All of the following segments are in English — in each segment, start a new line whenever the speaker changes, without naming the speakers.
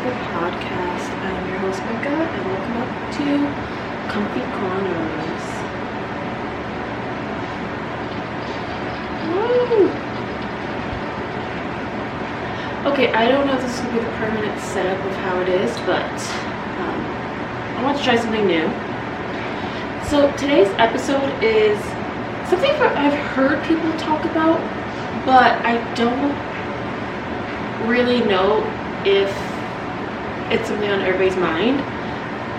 the podcast. I'm your host, Becca, and welcome up to Comfy Corners. Woo! Okay, I don't know if this is going to be the permanent setup of how it is, but I want to try something new. So today's episode is something I've heard people talk about, but I don't really know if it's something on everybody's mind.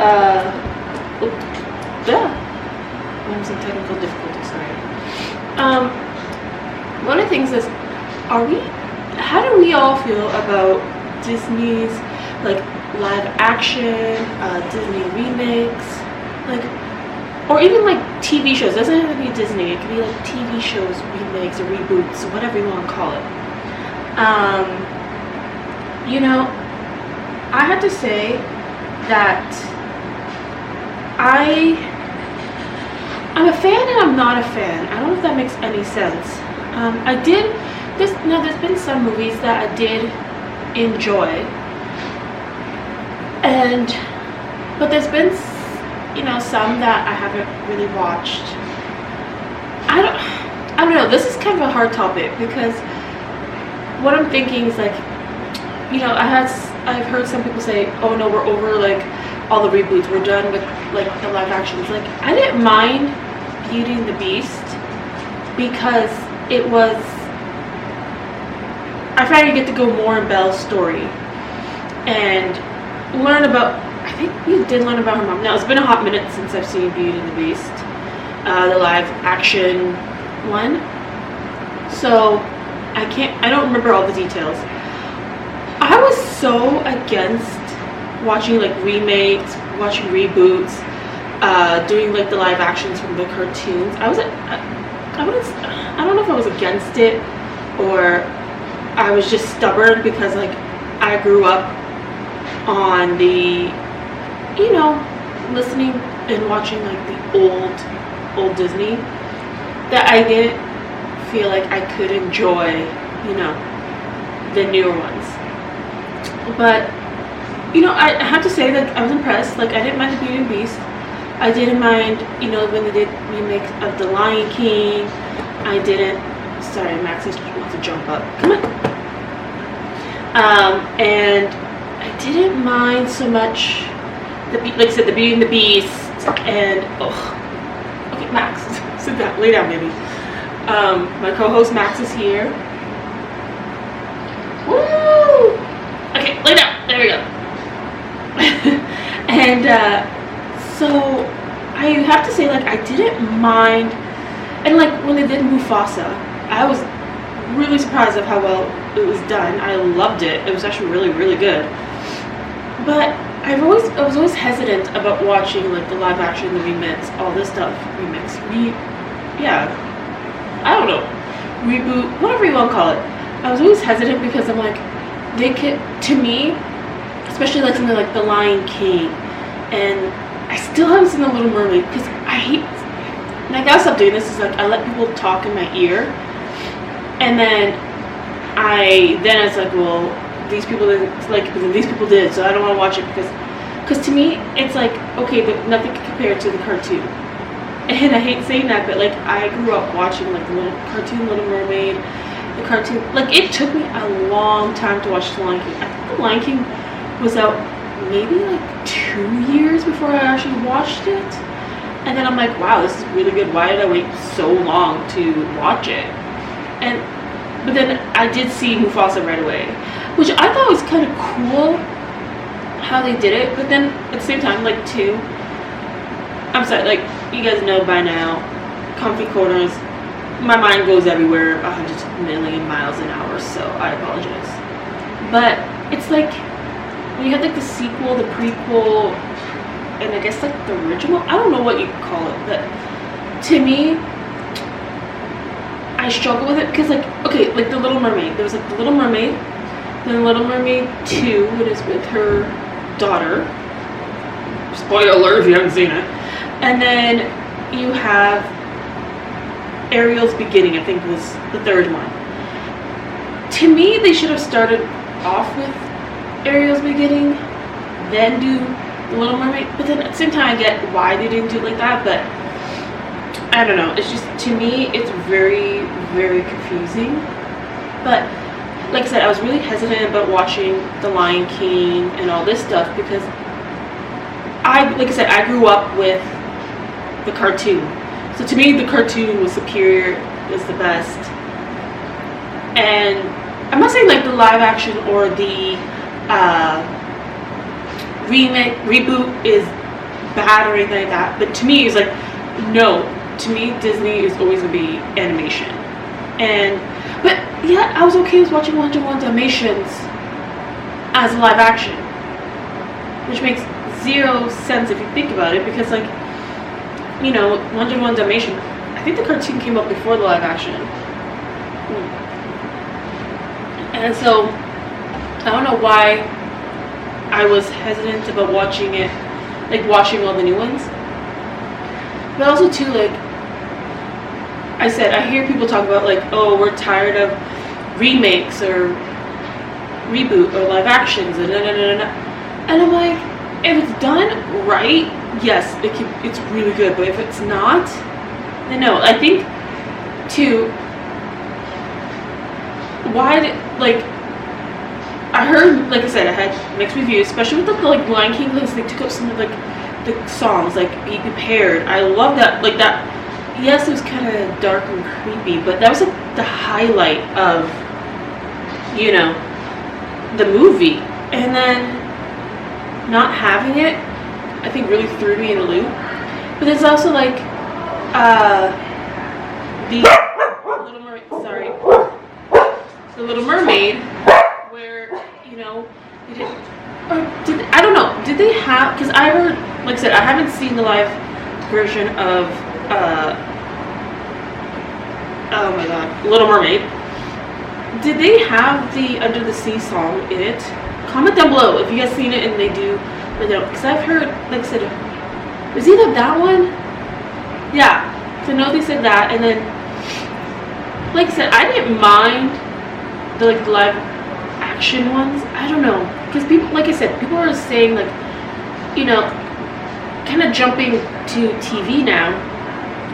I'm having some technical difficulties, sorry. One of the things is, how do we all feel about Disney's like live action, Disney remakes, like, or even like TV shows? It doesn't have to be Disney, it could be like TV shows, remakes or reboots, whatever you want to call it. You know, I have to say that I'm a fan and I'm not a fan. I don't know if that makes any sense. There's been some movies that I did enjoy, but there's been, some that I haven't really watched. I don't know. This is kind of a hard topic because what I'm thinking is like, I've heard some people say, oh no, we're over like all the reboots, we're done with like the live actions. Like, I didn't mind Beauty and the Beast because I finally get to go more in Belle's story and learn about, I think we did learn about her mom. Now, it's been a hot minute since I've seen Beauty and the Beast, the live action one, so I don't remember all the details. I was so against watching like remakes, watching reboots, doing like the live actions from the cartoons. I don't know if I was against it or I was just stubborn because like I grew up on the, listening and watching like the old Disney, that I didn't feel like I could enjoy, the newer ones. But I have to say that I was impressed. Like, I didn't mind the Beauty and the Beast. I didn't mind, when they did remakes of The Lion King. Sorry, Max wants to jump up. Come on. And I didn't mind so much like I said, the Beauty and the Beast. And okay, Max, sit down, lay down, baby. My co-host Max is here. Woo! Okay, lay down. There we go. And so I have to say, like, I didn't mind, and like when they did Mufasa, I was really surprised of how well it was done. I loved it. It was actually really, really good. But I was always hesitant about watching like the live action, the remix, all this stuff. I don't know, reboot, whatever you want to call it. I was always hesitant because I'm like, to me, especially like something like The Lion King, and I still haven't seen The Little Mermaid because I gotta stop doing this. Is like I let people talk in my ear, and then I was like, well, these people didn't like, but then these people did, so I don't want to watch it because to me it's like, okay, but nothing can compare to the cartoon. And I hate saying that, but like I grew up watching like the Little Mermaid, the cartoon. Like, it took me a long time to watch The Lion King. I think The Lion King was out maybe like 2 years before I actually watched it. And then I'm like, wow, this is really good. Why did I wait so long to watch it? But then I did see Mufasa right away, which I thought was kind of cool how they did it. But then at the same time, like, I'm sorry, like, you guys know by now, Comfy Corners, my mind goes everywhere 100 million miles an hour, so I apologize. But it's like, when you have like the sequel, the prequel, and I guess like the original, I don't know what you call it, but to me, I struggle with it because like, okay, like The Little Mermaid, there was like The Little Mermaid, then Little Mermaid 2, it is with her daughter, spoiler alert if you haven't seen it, and then you have Ariel's Beginning, I think was the third one. To me, they should have started off with Ariel's beginning, then do The Little Mermaid. But then at the same time, I get why they didn't do it like that. But I don't know. It's just, to me, it's very, very confusing. But like I said, I was really hesitant about watching The Lion King and all this stuff because like I said, I grew up with the cartoon. So to me, the cartoon was superior, was the best. And I'm not saying like the live action or the reboot is bad or anything like that. But to me, it's like, no. To me, Disney is always going to be animation. But yeah, I was okay with watching 101 Dalmatians as live action, which makes zero sense if you think about it, because like, you know, 101 Dalmatians, I think the cartoon came up before the live action. And so I don't know why I was hesitant about watching it, like watching all the new ones. But also too, like I said, I hear people talk about like, oh, we're tired of remakes or reboot or live actions and and I'm like, if it's done right, yes, it's really good. But if it's not, then no. I think too, like I heard, like I said, I had mixed reviews, especially with the like Lion King, because they took up some of like the songs, like Be Prepared. I love that, like that. Yes, it was kind of dark and creepy, but that was like the highlight of, you know, the movie. And then not having it, I think, really threw me in a loop. But there's also like the Little Mermaid, where, you know, I don't know, did they have, because I heard, like I said, I haven't seen the live version of oh my god, Little Mermaid. Did they have the Under the Sea song in it? Comment down below if you guys seen it and they do or don't, because I've heard, like I said, it was either that one, yeah, so I know they said that. And then, like I said, I didn't mind the like live action ones. I don't know, because people, like I said, people are saying like, you know, kind of jumping to TV now,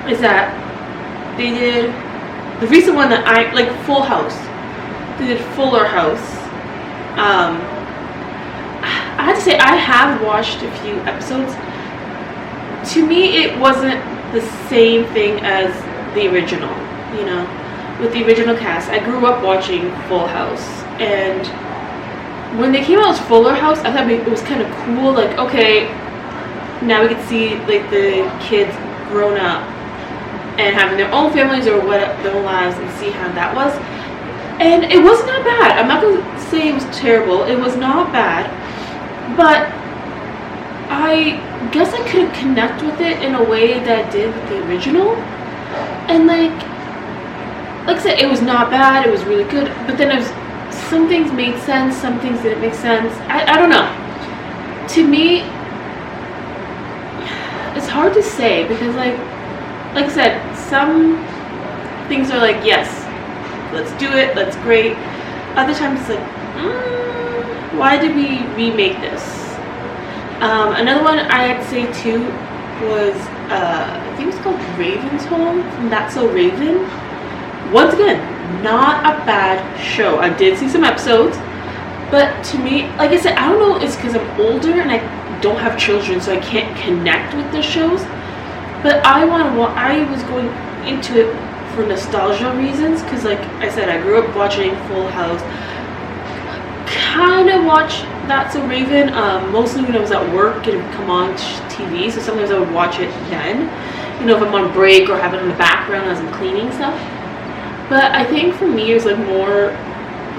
is that they did the recent one that I like, Full House. They did Fuller House. I have to say, I have watched a few episodes. To me, it wasn't the same thing as the original, you know, with the original cast. I grew up watching Full House, and when they came out as Fuller House, I thought it was kind of cool, like, okay, now we can see like the kids grown up and having their own families or what their own lives, and see how that was. And it wasn't that bad. I'm not going to say it was terrible. It was not bad. But I guess I couldn't connect with it in a way that I did with the original. And like I said, it was not bad. It was really good. But then some things made sense. Some things didn't make sense. I don't know. To me, it's hard to say, because like I said, some things are like, yes, let's do it, that's great. Other times it's like, why did we remake this? Another one I had to say too was, I think it was called Raven's Home from That's So Raven. Once again, not a bad show. I did see some episodes, but to me, like I said, I don't know, it's because I'm older and I don't have children, so I can't connect with the shows. But I was going into it for nostalgia reasons, because like I said, I grew up watching Full House, kind of watched That's So Raven, mostly when I was at work and it would come on TV, so sometimes I would watch it then, you know, if I'm on break or have it in the background as I'm cleaning stuff. But I think for me, it was like more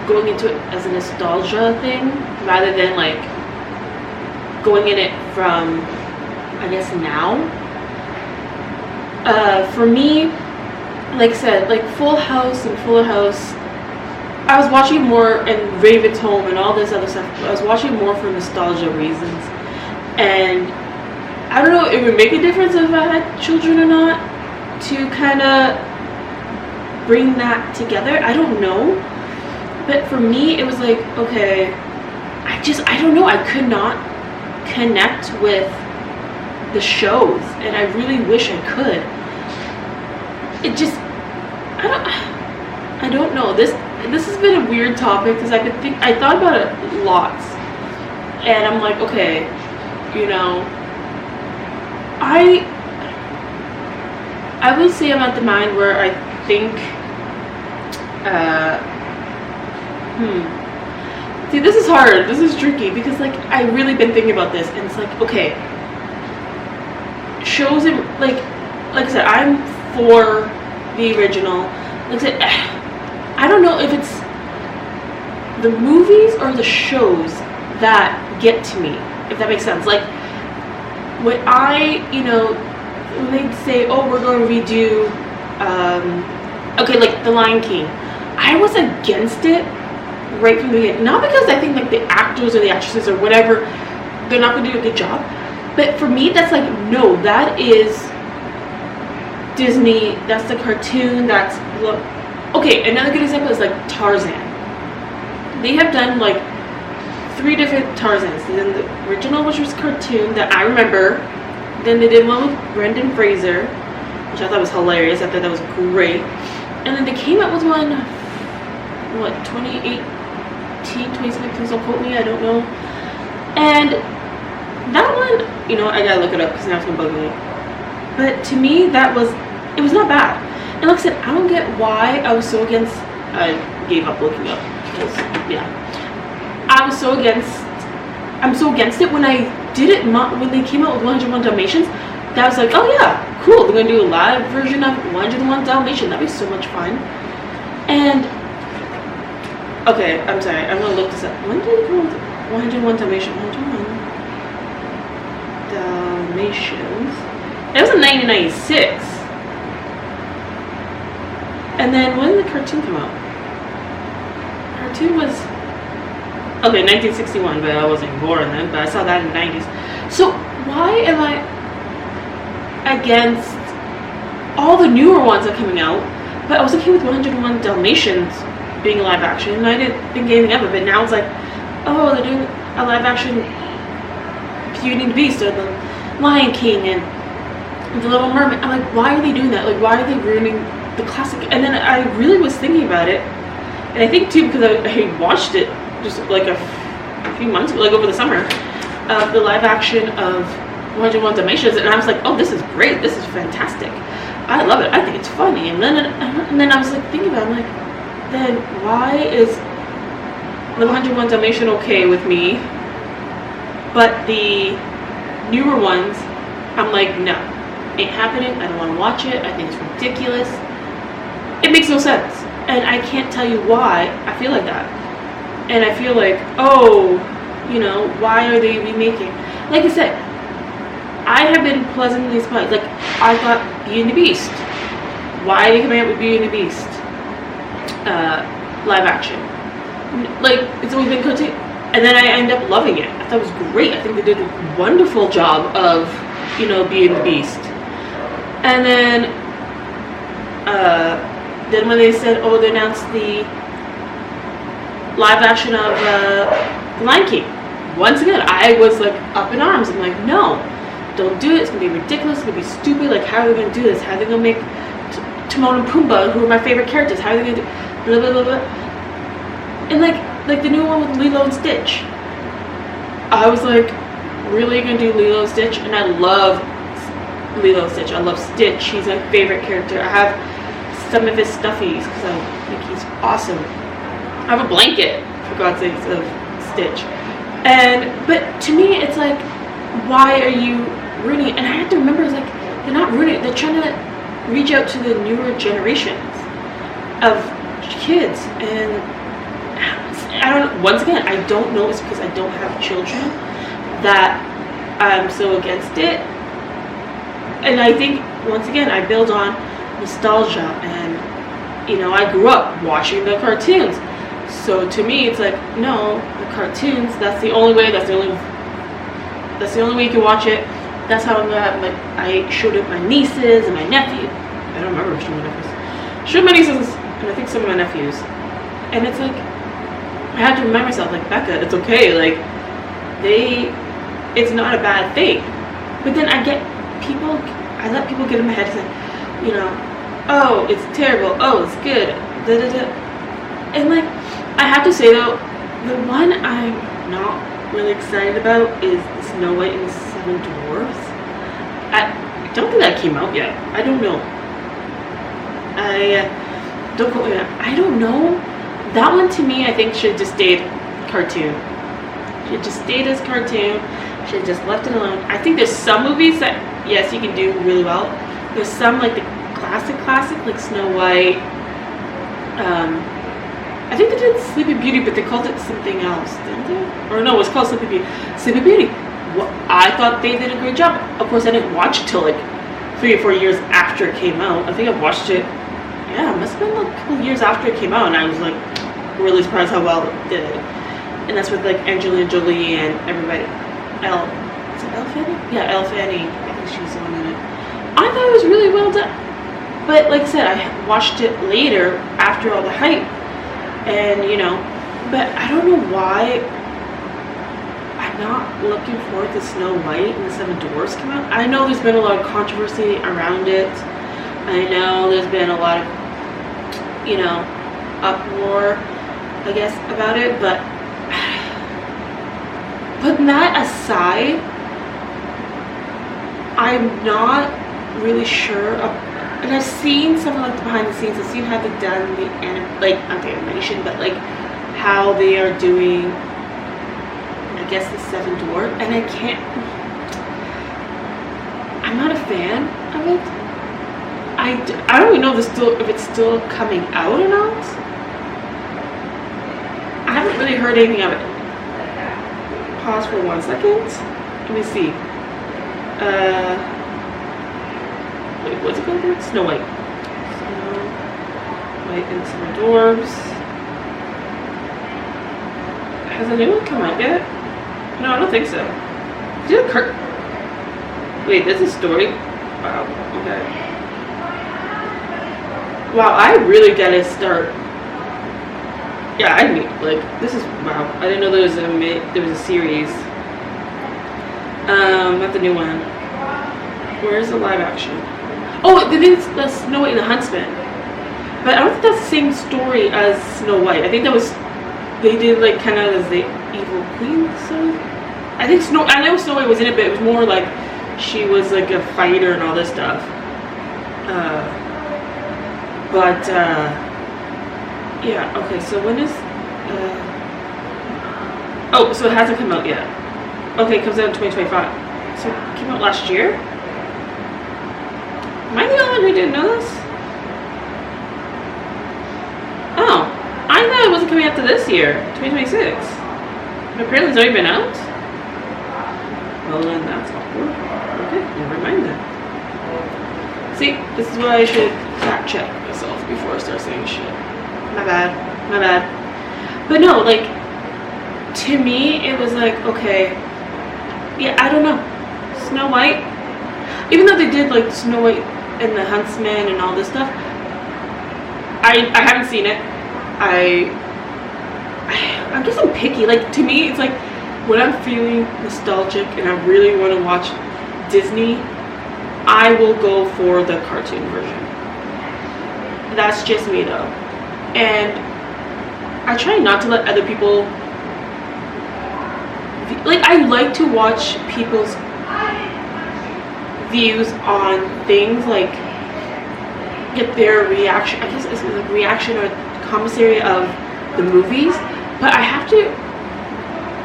going into it as a nostalgia thing, rather than like going in it from, I guess, now. For me, like I said, like Full House and Fuller House, I was watching more, and Raven's Home and all this other stuff, I was watching more for nostalgia reasons. And I don't know, it would make a difference if I had children or not, to kind of bring that together. I don't know. But for me, it was like, okay, I I don't know, I could not connect with the shows, and I really wish I could. It just, I don't know. This has been a weird topic because I thought about it lots, and I'm like, okay, you know, I would say I'm at the mind where I think, see, this is hard, this is tricky, because like, I really been thinking about this, and it's like, okay, shows, and like I said, I'm for the original. Like I said, I don't know if it's the movies or the shows that get to me, if that makes sense. Like, when when they say, oh, we're going to redo, okay, like The Lion King, I was against it right from the beginning. Not because I think like the actors or the actresses or whatever, they're not going to do a good job, but for me, that's like, no, that is Disney, that's the cartoon, that's, look, okay, another good example is like Tarzan. They have done like 3 different Tarzans. They did the original, which was cartoon that I remember. Then they did one with Brendan Fraser, which I thought was hilarious. I thought that was great. And then they came out with one, what, 2018, 2017, don't quote me, I don't know. And that one, you know, I gotta look it up because now it's gonna bug me. But to me, it was not bad. And like I said, I don't get why I was so against, I gave up looking up, because, yeah. I'm so against it when I did it, when they came out with 101 Dalmatians, that was like, oh yeah, cool, they're gonna do a live version of 101 Dalmatians, that'd be so much fun. And, okay, I'm sorry, I'm gonna look this up. When did they come out with 101 Dalmatians? 101 Dalmatians. It was in 1996. And then when did the cartoon come out? Cartoon was, okay, 1961, but I wasn't born then, but I saw that in the 90s. So why am I against all the newer ones that are coming out? But I was okay with 101 Dalmatians being live action, and I didn't think anything of it, but now it's like, oh, they're doing a live action Beauty and the Beast, or the Lion King, and The Little Mermaid. I'm like, why are they doing that? Like, why are they ruining the classic? And then I really was thinking about it, and I think too because I watched it just like a few months ago, like over the summer, the live action of 101 Dalmatians, and I was like, oh, this is great, this is fantastic, I love it, I think it's funny. And then I was like thinking about it, I'm like, then why is the 101 Dalmatian okay with me, but the newer ones, I'm like, no, ain't happening, I don't want to watch it, I think it's ridiculous, it makes no sense. And I can't tell you why I feel like that. And I feel like, oh, you know, why are they remaking? Like I said, I have been pleasantly surprised. Like, I thought Beauty and the Beast. Why are they coming out with Beauty and the Beast? Live action. Like, it's always been cartoon. And then I end up loving it. I thought it was great. I think they did a wonderful job of, you know, Beauty and the Beast. And then when they said, oh, they announced the live action of The Lion King, once again, I was like up in arms. I'm like, no, don't do it. It's gonna be ridiculous. It's gonna be stupid. Like, how are they gonna do this? How are they gonna make Timon and Pumbaa, who are my favorite characters? How are they gonna do blah blah blah blah? And like the new one with Lilo and Stitch, I was like, really, you're gonna do Lilo and Stitch? And I love Lilo and Stitch. I love Stitch. He's my favorite character. I have some of his stuffies because I think he's awesome. I have a blanket, for God's sakes, of Stitch. But to me, it's like, why are you ruining it? And I have to remember, it's like, they're not ruining it. They're trying to reach out to the newer generations of kids. And I don't, once again, I don't know, it's because I don't have children that I'm so against it. And I think, once again, I build on nostalgia, and, you know, I grew up watching the cartoons. So to me, it's like, no, the cartoons, that's the only way, that's the only way you can watch it. That's how I showed it my nieces and my nephew. I don't remember showing my nephews. Showed my nieces and I think some of my nephews. And it's like, I have to remind myself, like, Becca, it's okay. Like, it's not a bad thing. But then I let people get in my head and say, you know, oh, it's terrible. Oh, it's good. Da, da, da. And like, I have to say though, the one I'm not really excited about is the Snow White and the Seven Dwarfs. I don't think that came out yet. I don't know. Don't quote me on that. I don't know. That one to me, I think should have just stayed cartoon. Should have just stayed as cartoon. Should have just left it alone. I think there's some movies that, yes, you can do really well. There's some like the classic, like Snow White. I think they did Sleeping Beauty, but they called it something else, didn't they? Or no, it was called Sleeping Beauty. Sleeping Beauty. Well, I thought they did a great job. Of course, I didn't watch it till like 3 or 4 years after it came out. I think I watched it, yeah, it must have been like a couple years after it came out, and I was like really surprised how well it did. And that's with like Angelina Jolie and everybody. Is it Elle Fanning? Yeah, Elle Fanning. I think she's the one in it. I thought it was really well done. But like I said, I watched it later after all the hype. And you know, but I don't know why I'm not looking forward to Snow White and the Seven Dwarfs come out. I know there's been a lot of controversy around it. I know there's been a lot of, you know, uproar, I guess, about it, but putting that aside, I'm not really sure and I've seen some of like the behind the scenes. I've seen how they've done the not the animation, but like how they are doing, I guess, the Seven Dwarfs, and I'm not a fan of it. I don't even know if it's still coming out or not. I haven't really heard anything of it. Pause for 1 second. Let me see. Wait, what's it called? Snow White. Snow White and Seven Dwarfs. Has a new one come out yet? No, I don't think so. Wait, this is a story? Wow, okay. Wow, I really gotta start. Yeah, I mean, like, this is, wow. I didn't know there was a series. Not the new one. Where's the live action? Oh, they did the Snow White and the Huntsman. But I don't think that's the same story as Snow White. I think they did like kind of as the evil queen. So I know Snow White was in it, but it was more like she was like a fighter and all this stuff. Yeah, okay, so when is, oh, so it hasn't come out yet. Okay, it comes out in 2025. So it came out last year? Am I the only one who didn't know this? Oh, I thought it wasn't coming out to this year, 2026. But apparently it's already been out? Well then, that's awkward. Okay, never mind then. See, this is why I should fact check myself before I start saying shit. My bad. But no, like, to me, it was like, okay, yeah, I don't know. Snow White, even though they did like Snow White and the Huntsman and all this stuff, I haven't seen it. I guess I'm picky. Like, to me, it's like when I'm feeling nostalgic and I really want to watch Disney, I will go for the cartoon version. That's just me though. And I try not to let other people, like, I like to watch people's views on things, like get their reaction, I guess it's like reaction or commentary of the movies, but I have to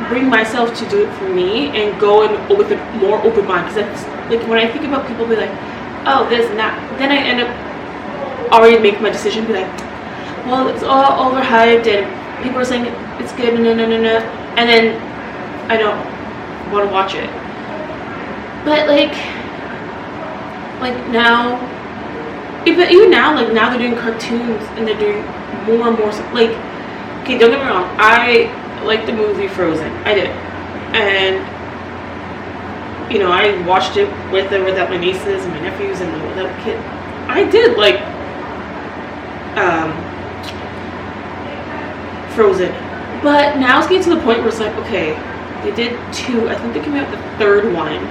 bring myself to do it for me and go in with a more open mind, because that's like when I think about people be like, oh, this and that, then I end up already making my decision, be like, well, it's all overhyped and people are saying it's good, no, and then I don't want to watch it. But like now, even now, like now they're doing cartoons and they're doing more and more, like, okay, don't get me wrong, I like the movie Frozen, I did, and you know, I watched it with or without my nieces and my nephews and without a kid. I did like Frozen, But now it's getting to the point where it's like, okay, they did 2. I think they came out with the 3rd one.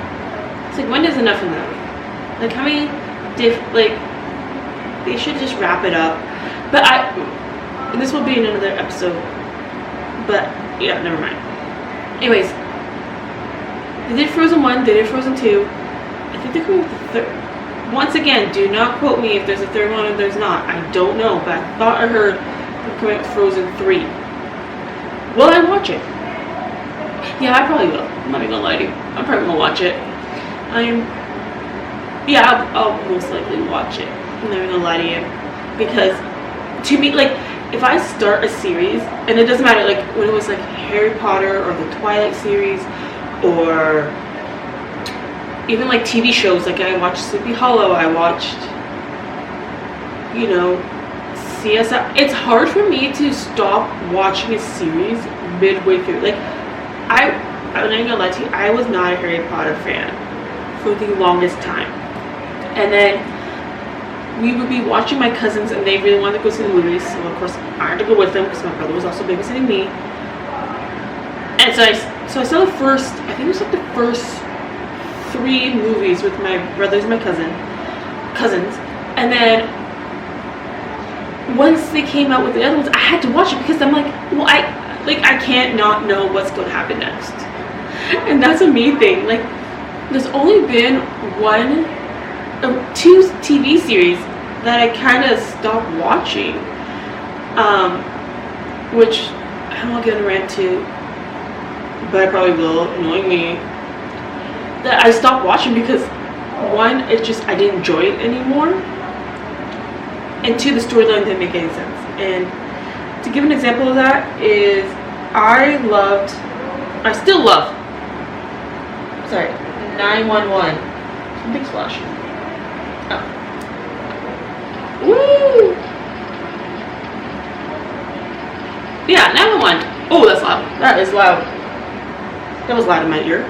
It's like, when is enough of them? Like, how many like, they should just wrap it up. But this will be in another episode. But yeah, never mind. Anyways, they did Frozen 1, they did Frozen 2. I think they're coming with the 3rd. Once again, do not quote me if there's a 3rd one or there's not. I don't know, but I thought I heard they're coming out with Frozen 3. Will I watch it? Yeah, I probably will. I'm not even gonna lie to you. I'm probably gonna watch it. I'll most likely watch it. I'm not even gonna lie to you. Because to me, like, if I start a series, and it doesn't matter, like, when it was like Harry Potter or the Twilight series, or even like TV shows, like I watched Sleepy Hollow, I watched, you know, CSI. It's hard for me to stop watching a series midway through. Like, I'm not gonna lie to you, I was not a Harry Potter fan for the longest time. And then we would be watching my cousins, and they really wanted to go see the movies, so of course I had to go with them because my brother was also babysitting me. And so I saw the first, I think it was like the first 3 movies with my brothers and my cousins, and then once they came out with the other ones, I had to watch it because I'm like, well, I can't not know what's going to happen next. And that's a me thing. Like, there's only been 2 TV series that I kind of stopped watching, which I don't want to get on a rant to, but I probably will, knowing me, that I stopped watching because 1, I didn't enjoy it anymore, and 2, the storyline didn't make any sense. And to give an example of that is, I still love 911. Big splash. Oh. Woo! Yeah, 911. Oh, that's loud. That is loud. That was loud in my ear.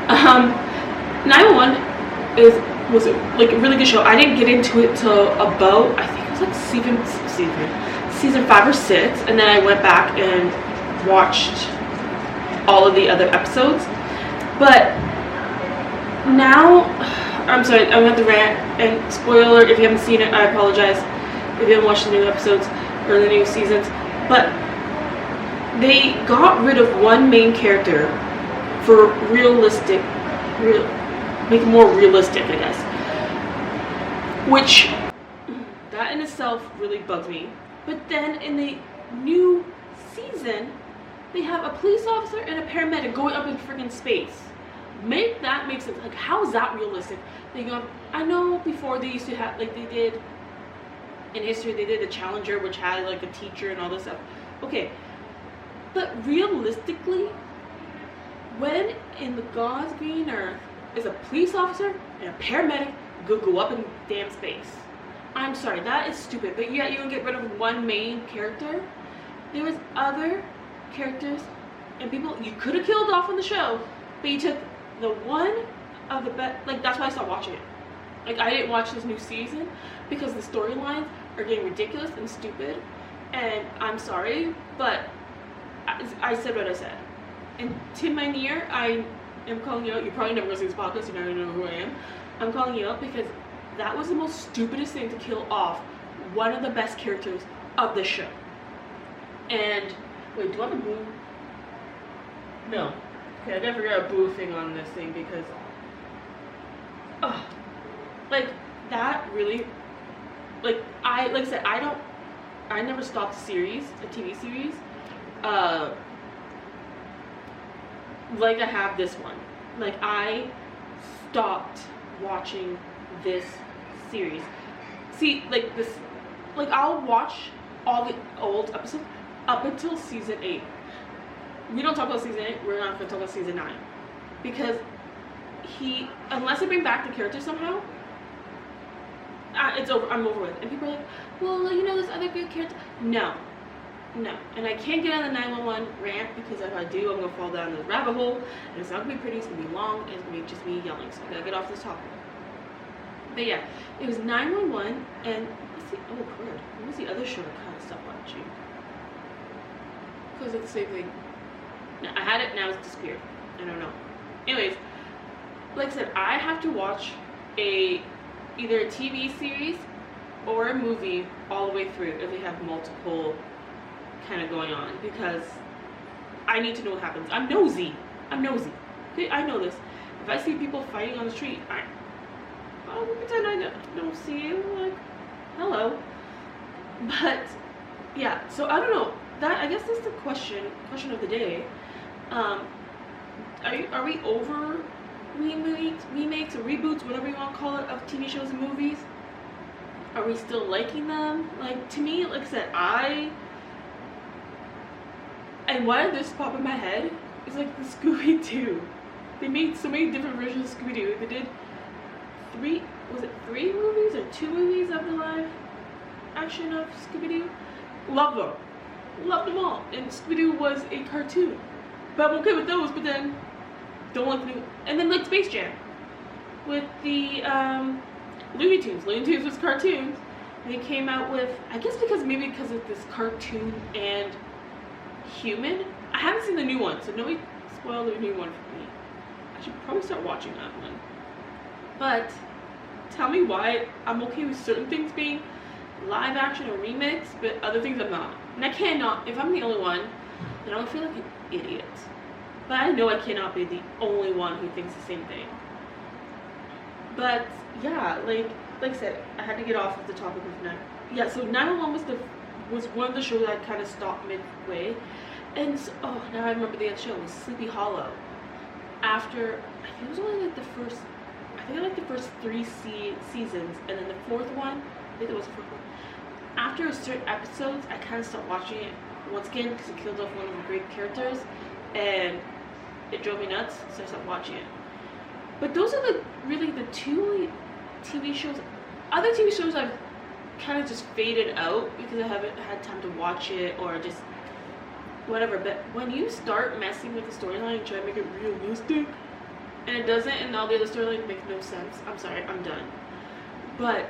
911 was like a really good show. I didn't get into it till about, I think it was like season 5 or 6, and then I went back and watched all of the other episodes. But now, I'm sorry, I went to rant, and spoiler, if you haven't seen it, I apologize if you haven't watched the new episodes or the new seasons, but they got rid of 1 main character for make it more realistic, I guess, which, that in itself really bugs me. But then in the new season, they have a police officer and a paramedic going up in freaking space. Make that make sense. Like, how is that realistic? I know before they used to have, like, they did in history, they did the Challenger, which had like a teacher and all this stuff. Okay, but realistically, when in the God's green earth is a police officer and a paramedic go up in damn space? I'm sorry, that is stupid. But yet you can get rid of 1 main character. There was other characters and people you could have killed off on the show, but you took the one of the best. Like, that's why I stopped watching it. Like, I didn't watch this new season because the storylines are getting ridiculous and stupid. And I'm sorry, but I said what I said. And Tim Minear, I am calling you out. You probably never go see this podcast. You never know who I am. I'm calling you out because that was the most stupidest thing to kill off one of the best characters of the show. And wait, do I have a boo? No. Okay, I gotta figure out a boo thing on this thing because, like, that really, like I said, I never stopped a series, a TV series, like I have this one. Like, I stopped watching this series. See, like this, like, I'll watch all the old episodes up until season 8. We don't talk about season 8, we're not going to talk about season 9. Because unless they bring back the character somehow, it's over. I'm over with. And people are like, well, you know, this other good character. No. And I can't get on the 911 rant because if I do, I'm going to fall down this rabbit hole. And it's not going to be pretty, it's going to be long, and it's going to be just me yelling. So I got to get off this topic. But yeah, it was 911, and what was the other show I kind of stopped watching? Because it's the same thing. Now, I had it, now it's disappeared. I don't know. Anyways, like I said, I have to watch either a TV series or a movie all the way through if they have multiple kind of going on, because I need to know what happens. I'm nosy. Okay, I know this. If I see people fighting on the street, I'll pretend I don't see you. Like, hello. But yeah, so I don't know. That, I guess that's the question of the day. Are we over remakes or reboots, whatever you want to call it, of TV shows and movies? Are we still liking them? Like, to me, like I said, and why did this pop in my head is like the Scooby-Doo. They made so many different versions of Scooby-Doo. They did three movies or 2 movies of the live action of Scooby-Doo? Love them all. And Scooby-Doo was a cartoon. But I'm okay with those, but then don't like the new. And then like Space Jam with the Looney Tunes. Looney Tunes was cartoons. And they came out with, I guess because of this cartoon and human. I haven't seen the new one, so nobody spoil the new one for me. I should probably start watching that one. But tell me why I'm okay with certain things being live action or remix, but other things I'm not. And I cannot, if I'm the only one, then I'll feel like an idiot. But I know I cannot be the only one who thinks the same thing. But yeah, like I said, I had to get off of the topic of 9. Yeah, so 911 was one of the shows that I kind of stopped midway. And so, oh, now I remember the other show. It was Sleepy Hollow. After, I think it was only like the first 3 seasons, and then the 4th one, I think it was the 4th one. After certain episodes, I kind of stopped watching it once again because it killed off one of the great characters, and it drove me nuts, so I stopped watching it. But those are really the 2 TV shows. Other TV shows I've kind of just faded out because I haven't had time to watch it or just whatever. But when you start messing with the storyline and try to make it realistic, and it doesn't, and all the other storylines make no sense, I'm sorry, I'm done. But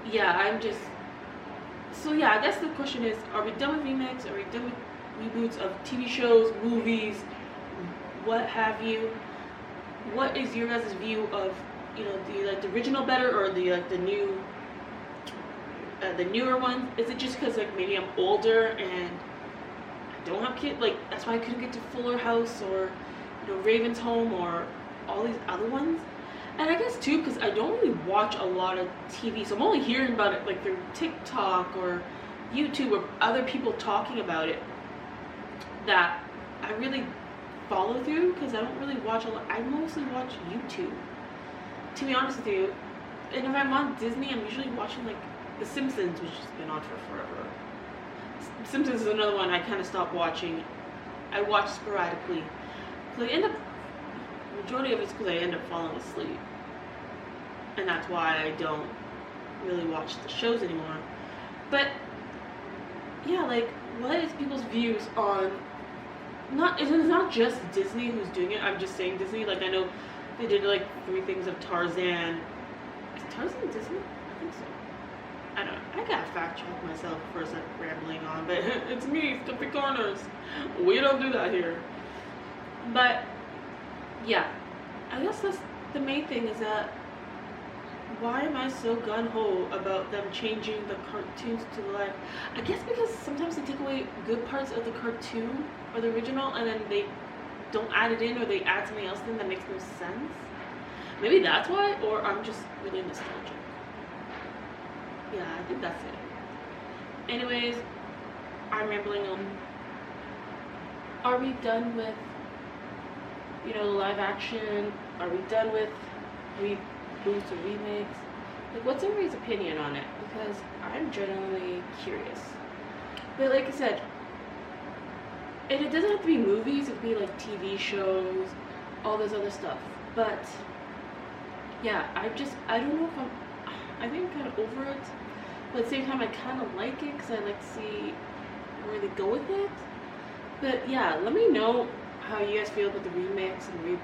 yeah, so yeah, I guess the question is, are we done with remakes? Are we done with reboots of TV shows, movies, what have you? What is your guys' view of, do you like the original better or the newer ones? Is it just because like maybe I'm older and I don't have kids? Like that's why I couldn't get to Fuller House or Raven's Home or all these other ones. And I guess too because I don't really watch a lot of TV, so I'm only hearing about it like through TikTok or YouTube or other people talking about it, that I really follow through because I don't really watch a lot. I mostly watch YouTube, to be honest with you. And if I'm on Disney, I'm usually watching like The Simpsons, which has been on for forever. Simpsons is another one I kind of stopped watching. I watch sporadically. So I end up, majority of it's because I end up falling asleep. And that's why I don't really watch the shows anymore. But yeah, like what is people's views on, it's not just Disney who's doing it. I'm just saying Disney. Like I know they did like 3 things of Tarzan. Is Tarzan Disney? I think so. I don't know. I gotta fact check myself before I start rambling on, but it's me, Stuffy Corners. We don't do that here. But yeah, I guess that's the main thing, is that why am I so gun-ho about them changing the cartoons to live? I guess because sometimes they take away good parts of the cartoon or the original and then they don't add it in, or they add something else in that makes no sense. Maybe that's why, or I'm just really nostalgic. Yeah, I think that's it. Anyways, I'm rambling on. Are we done with, live action? Are we done with reboots or remakes? Like, what's everybody's opinion on it? Because I'm genuinely curious. But like I said, and it doesn't have to be movies, it could be like TV shows, all this other stuff. But yeah, I don't know if I think I'm kind of over it. But at the same time, I kind of like it because I like to see where they go with it. But yeah, let me know how you guys feel about the remix and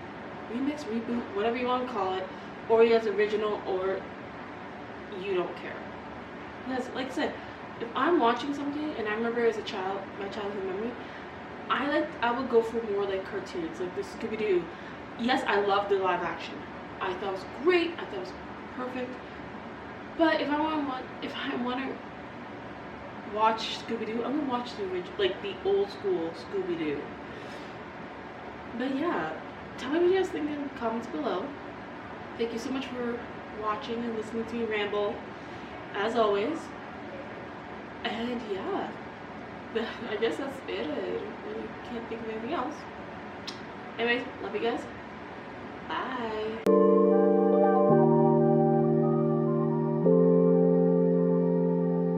reboot, whatever you want to call it, or you guys original, or you don't care. Because like I said, if I'm watching something and I remember as a child, my childhood memory, I would go for more like cartoons, like the Scooby-Doo. Yes, I love the live action. I thought it was great. I thought it was perfect. But if I want to watch Scooby-Doo, I'm gonna watch the original, like the old school Scooby-Doo. But yeah, tell me what you guys think in the comments below. Thank you so much for watching and listening to me ramble, as always. And yeah, I guess that's it. I really can't think of anything else. Anyways, love you guys. Bye.